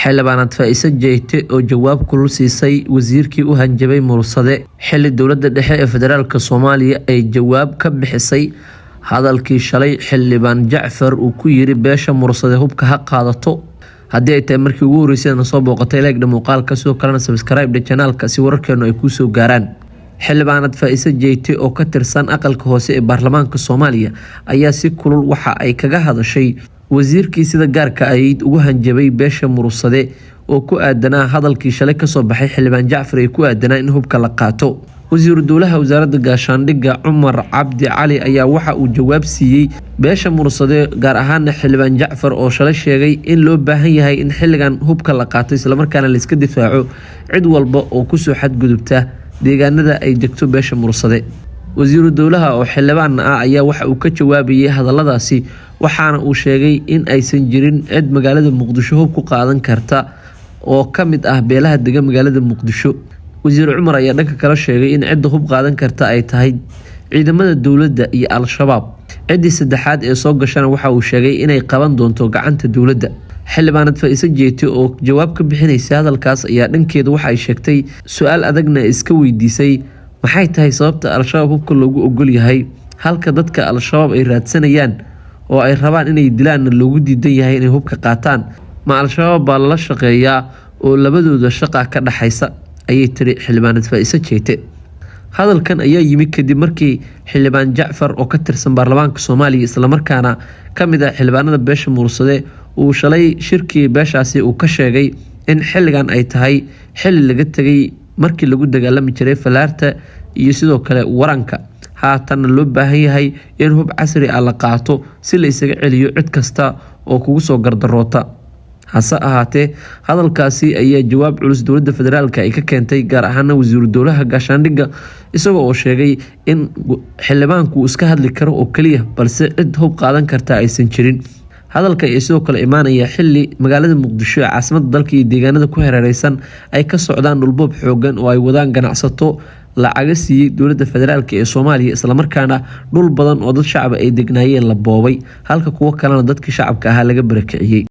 xildhibaanad Faa'iise Jeyte oo jawaab kulul siisay wasiirkii u hanjabay Mursade xilli dowladda dhexe ee federaalka Soomaaliya ay jawaab ka bixisay hadalkii shalay xildhibaan Jacfar uu ku yiri beesha Mursade hubka ha qaadato haddii ay tahay markii ugu horeysay soo booqatay like muuqaalka sidoo kalena subscribe channelka si wararkeenu ay ku soo gaaraan. xildhibaanad Faa'iise Jeyte oo ka tirsan aqalka hoose ee baarlamaanka Soomaaliya ayaa si kulul waxa ay kaga hadashay wasiirkii sida gaarka ahayd ugu hanjabay beesha Mursade oo ku aadanaa hadalkii shalay ka soo baxay xildhibaan Jacfar ee ku aadanaa in hubka la qaato. wasiir dowlaha wasaaradda gaashaandhigga Cumar Cabdi Cali ayaa waxa uu jawaab siiyay beesha Mursade gaar ahaan xildhibaan Jacfar oo shalay sheegay in loo baahan yahay in xilligan hubka la qaato isla markaana la iska difaaco cid walba oo ku soo xadgudubta deegaanada ay degto beesha Mursade. wasiir dowlaha oo xildhibaan ayaa waxa uu ka jawaabayay hadalladaasi waxaana uu sheegay in aysan jirin cid magaalada Muqdisho hub ku qaadan karta oo kamid ah beelaha degan magaalada Muqdisho. wasiir Cumar ayaa dhanka kale sheegay in cid hub qaadan karta ay tahay ciidamada dowladda iyo Al-Shabaab. cidii saddexaad ee soo gashana waxa uu sheegay inay qaban doonto gacanta dowladda. xildhibaanad Faa'iise Jeyte oo jawaab ka bixinaysa hadalkaas ayaa dhankeeda waxa ay sheegtay su'aal adagna iska weydiisay maxay tahay sababta Al-Shabaab hubka loogu ogol yahay halka dadka Al-Shabaab ay raadsanayaan oo ay rabaan inay dilaan loogu diidan yahay inay hubka qaataan ma Al-Shabaab baa la shaqeeyaa oo labadooda shaqa ka dhaxaysa ayay tiri xildhibaanad Faa'iise Jeyte. hadalkan ayaa yimid kadib markii xildhibaan Jacfar oo ka tirsan baarlamaanka Soomaaliya isla markaana kamid ah xildhibaanada beesha Mursade uu shalay shirkii beeshaasi uu ka sheegay in xilligan ay tahay xilli laga tagay markii lagu dagaalami jiray falaarta iyo sidoo kale waranka haatan loo baahan yahay in hub casri ah la qaato si la isaga celiyo cid kasta oo kugu soo gardaroota. hase ahaatee hadalkaasi ayaa jawaab culus dowladda federaalka ay ka keentay gaar ahaan wasiir dowlaha gaashaandhigga isagoo oo sheegay in xildhibaanku iska hadli karo oo kaliya balse cid hub qaadan karta aysan jirin. hadalka ayaa sidoo kale imaanaya xilli magaalada Muqdisho ee caasimadda dalka iyo deegaanada ku hareeraysan ay ka socdaan dhulboob xoogan oo ay wadaan ganacsato lacaga siiyay dowladda federaalka ee Soomaaliya isla markaana dhul badan oo dad shacab ay degnaayeen la boobay halka kuwa kalena dadkii shacabka ahaa laga barakiciyay.